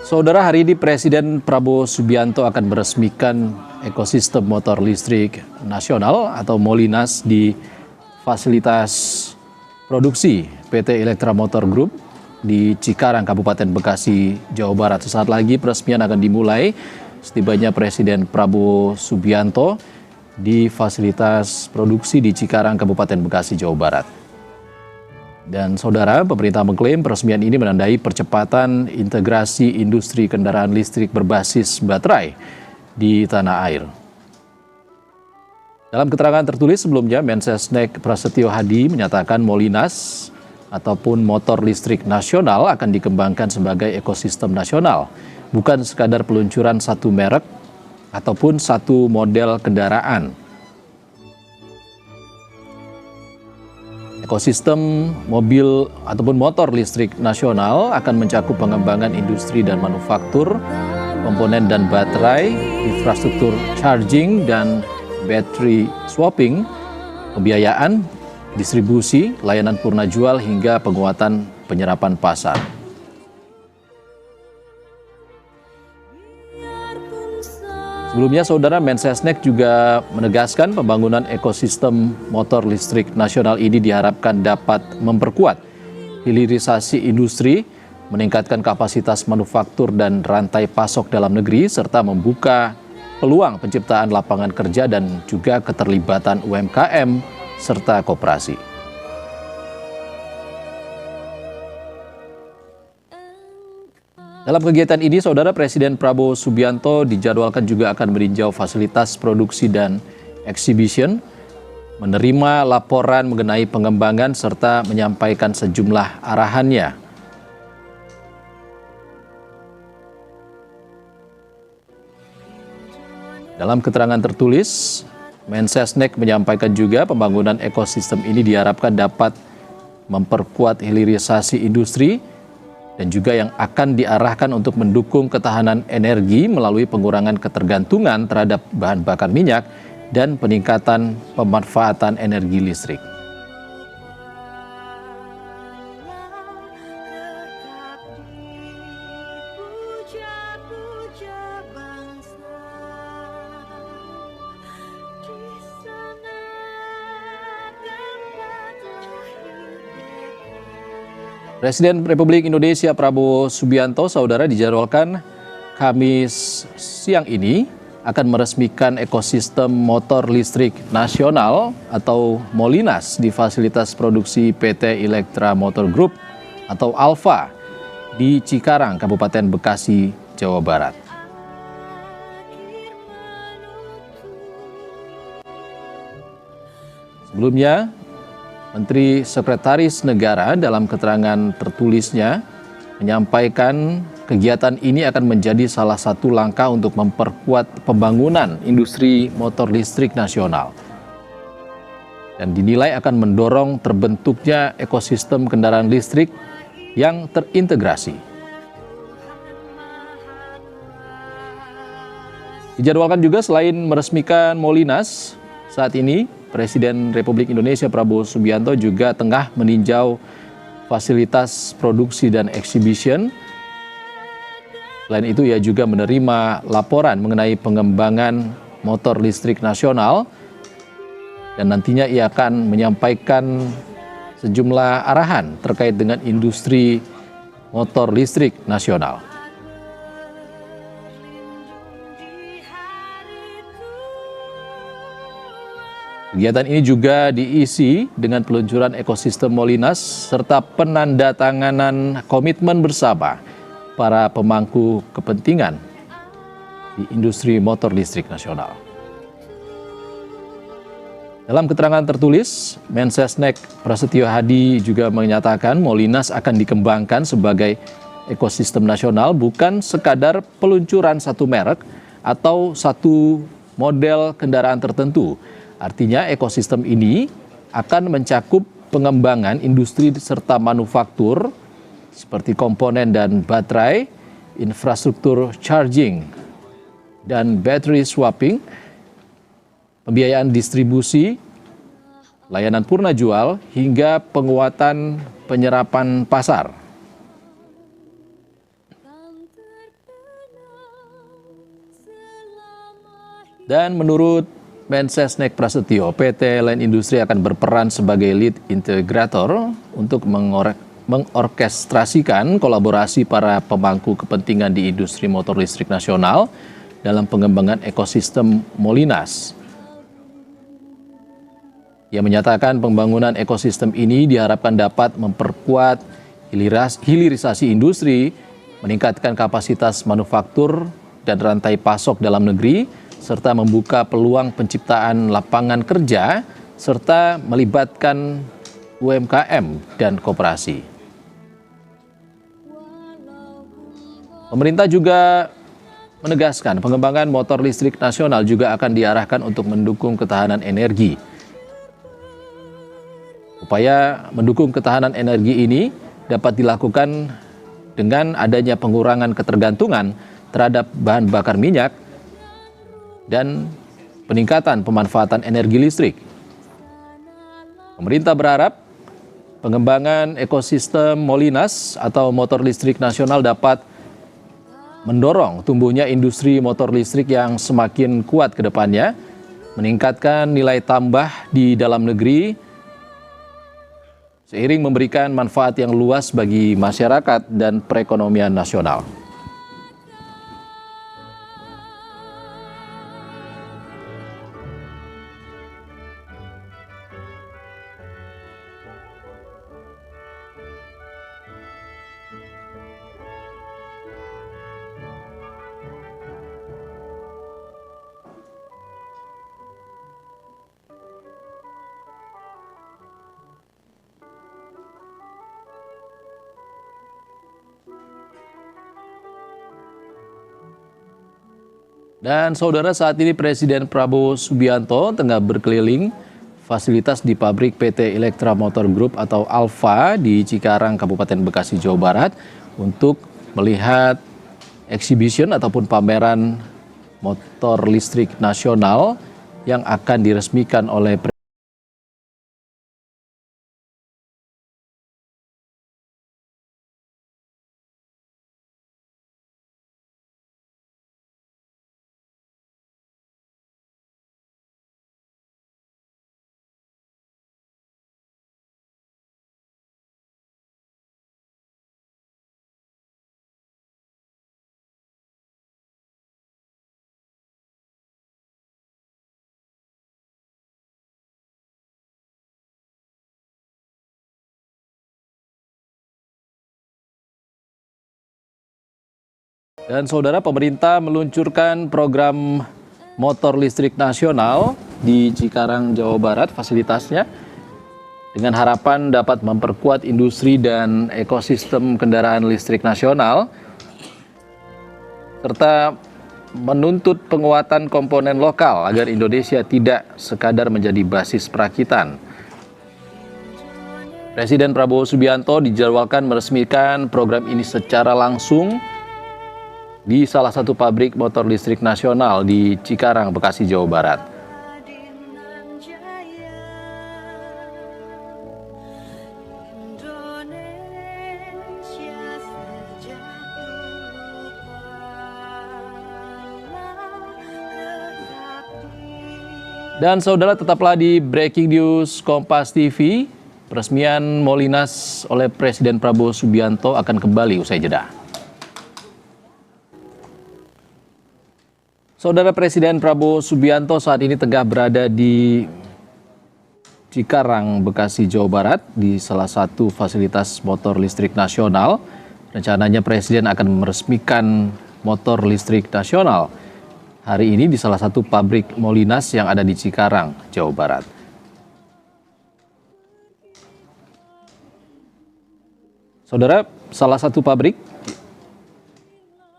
Saudara, hari ini Presiden Prabowo Subianto akan meresmikan ekosistem motor listrik nasional atau Molinas di fasilitas produksi PT Electra Motor Group di Cikarang, Kabupaten Bekasi, Jawa Barat. Sesaat lagi peresmian akan dimulai setibanya Presiden Prabowo Subianto di fasilitas produksi di Cikarang, Kabupaten Bekasi, Jawa Barat. Dan saudara, pemerintah mengklaim peresmian ini menandai percepatan integrasi industri kendaraan listrik berbasis baterai di tanah air. Dalam keterangan tertulis sebelumnya, Mensesnek Prasetyo Hadi menyatakan Molinas ataupun motor listrik nasional akan dikembangkan sebagai ekosistem nasional, bukan sekadar peluncuran satu merek ataupun satu model kendaraan. Ekosistem mobil ataupun motor listrik nasional akan mencakup pengembangan industri dan manufaktur, komponen dan baterai, infrastruktur charging dan battery swapping, pembiayaan, distribusi, layanan purna jual hingga penguatan penyerapan pasar. Sebelumnya, saudara, Mensesnek juga menegaskan pembangunan ekosistem motor listrik nasional ini diharapkan dapat memperkuat hilirisasi industri, meningkatkan kapasitas manufaktur dan rantai pasok dalam negeri, serta membuka peluang penciptaan lapangan kerja dan juga keterlibatan UMKM serta koperasi. Dalam kegiatan ini, saudara, Presiden Prabowo Subianto dijadwalkan juga akan meninjau fasilitas produksi dan exhibition, menerima laporan mengenai pengembangan serta menyampaikan sejumlah arahannya. Dalam keterangan tertulis, Mensesnek menyampaikan juga pembangunan ekosistem ini diharapkan dapat memperkuat hilirisasi industri dan juga yang akan diarahkan untuk mendukung ketahanan energi melalui pengurangan ketergantungan terhadap bahan bakar minyak dan peningkatan pemanfaatan energi listrik. Presiden Republik Indonesia Prabowo Subianto, saudara, dijadwalkan Kamis siang ini akan meresmikan ekosistem motor listrik nasional atau Molinas di fasilitas produksi PT Electra Motor Group atau Alfa di Cikarang, Kabupaten Bekasi, Jawa Barat. Sebelumnya, Menteri Sekretaris Negara dalam keterangan tertulisnya menyampaikan kegiatan ini akan menjadi salah satu langkah untuk memperkuat pembangunan industri motor listrik nasional dan dinilai akan mendorong terbentuknya ekosistem kendaraan listrik yang terintegrasi. Dijadwalkan juga selain meresmikan Molinas, saat ini Presiden Republik Indonesia Prabowo Subianto juga tengah meninjau fasilitas produksi dan exhibition. Selain itu, ia juga menerima laporan mengenai pengembangan motor listrik nasional dan nantinya ia akan menyampaikan sejumlah arahan terkait dengan industri motor listrik nasional. Kegiatan ini juga diisi dengan peluncuran ekosistem Molinas serta penandatanganan komitmen bersama para pemangku kepentingan di industri motor listrik nasional. Dalam keterangan tertulis, Mensesnek Prasetyo Hadi juga menyatakan Molinas akan dikembangkan sebagai ekosistem nasional, bukan sekadar peluncuran satu merek atau satu model kendaraan tertentu. Artinya ekosistem ini akan mencakup pengembangan industri serta manufaktur seperti komponen dan baterai, infrastruktur charging dan battery swapping, pembiayaan distribusi, layanan purna jual hingga penguatan penyerapan pasar. Dan menurut Mensesnek Prasetyo, PT Line Industri akan berperan sebagai lead integrator untuk mengorkestrasikan kolaborasi para pemangku kepentingan di industri motor listrik nasional dalam pengembangan ekosistem Molinas. Ia menyatakan pembangunan ekosistem ini diharapkan dapat memperkuat hilirisasi industri, meningkatkan kapasitas manufaktur dan rantai pasok dalam negeri, serta membuka peluang penciptaan lapangan kerja, serta melibatkan UMKM dan koperasi. Pemerintah juga menegaskan pengembangan motor listrik nasional juga akan diarahkan untuk mendukung ketahanan energi. Upaya mendukung ketahanan energi ini dapat dilakukan dengan adanya pengurangan ketergantungan terhadap bahan bakar minyak dan peningkatan pemanfaatan energi listrik. Pemerintah berharap pengembangan ekosistem Molinas atau motor listrik nasional dapat mendorong tumbuhnya industri motor listrik yang semakin kuat ke depannya, meningkatkan nilai tambah di dalam negeri, seiring memberikan manfaat yang luas bagi masyarakat dan perekonomian nasional. Dan saudara, saat ini Presiden Prabowo Subianto tengah berkeliling fasilitas di pabrik PT Electra Motor Group atau Alfa di Cikarang, Kabupaten Bekasi, Jawa Barat untuk melihat exhibition ataupun pameran motor listrik nasional yang akan diresmikan oleh Dan saudara, pemerintah meluncurkan program motor listrik nasional di Cikarang, Jawa Barat, fasilitasnya dengan harapan dapat memperkuat industri dan ekosistem kendaraan listrik nasional, serta menuntut penguatan komponen lokal agar Indonesia tidak sekadar menjadi basis perakitan. Presiden Prabowo Subianto dijadwalkan meresmikan program ini secara langsung di salah satu pabrik motor listrik nasional di Cikarang, Bekasi, Jawa Barat. Dan saudara, tetaplah di Breaking News Kompas TV. Peresmian Molinas oleh Presiden Prabowo Subianto akan kembali usai jeda. Saudara, Presiden Prabowo Subianto saat ini tengah berada di Cikarang, Bekasi, Jawa Barat di salah satu fasilitas motor listrik nasional. Rencananya Presiden akan meresmikan motor listrik nasional hari ini di salah satu pabrik Molinas yang ada di Cikarang, Jawa Barat. Saudara, salah satu pabrik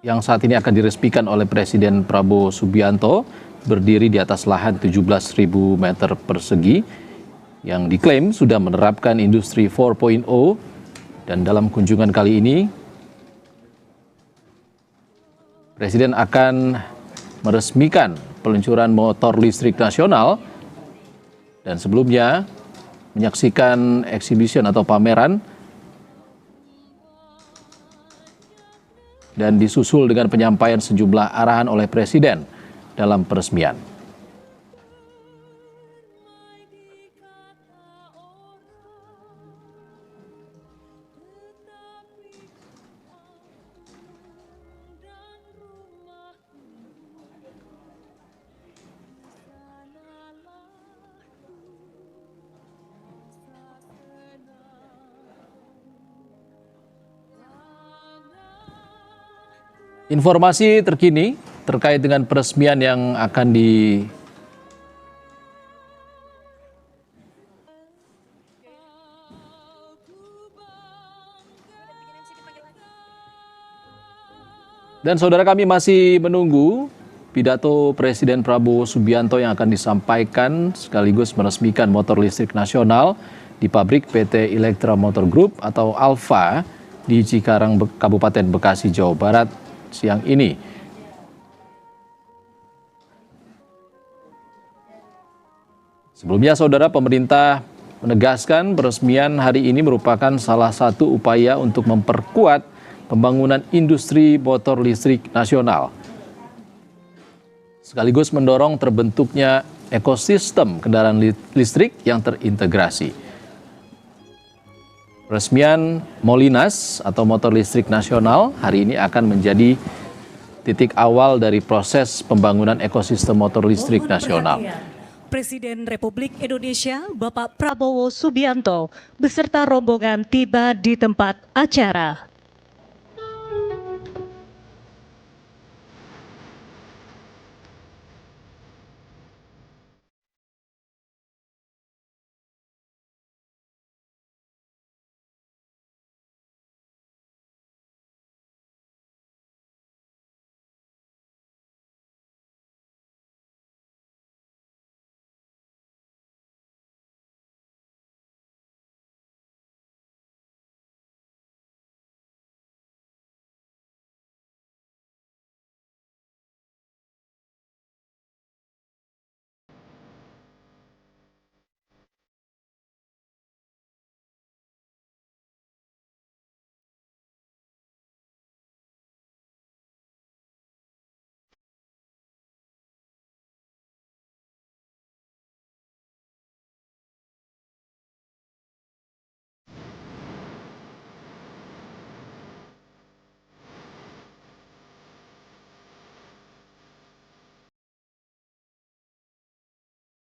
yang saat ini akan diresmikan oleh Presiden Prabowo Subianto berdiri di atas lahan 17.000 meter persegi yang diklaim sudah menerapkan industri 4.0, dan dalam kunjungan kali ini Presiden akan meresmikan peluncuran motor listrik nasional dan sebelumnya menyaksikan exhibition atau pameran dan disusul dengan penyampaian sejumlah arahan oleh Presiden dalam peresmian. Informasi terkini terkait dengan peresmian yang akan Dan saudara, kami masih menunggu pidato Presiden Prabowo Subianto yang akan disampaikan sekaligus meresmikan motor listrik nasional di pabrik PT Electra Motor Group atau Alfa di Cikarang, Kabupaten Bekasi, Jawa Barat siang ini. Sebelumnya saudara, pemerintah menegaskan peresmian hari ini merupakan salah satu upaya untuk memperkuat pembangunan industri motor listrik nasional, sekaligus mendorong terbentuknya ekosistem kendaraan listrik yang terintegrasi. Peresmian Molinas atau motor listrik nasional hari ini akan menjadi titik awal dari proses pembangunan ekosistem motor listrik nasional. Presiden Republik Indonesia Bapak Prabowo Subianto beserta rombongan tiba di tempat acara.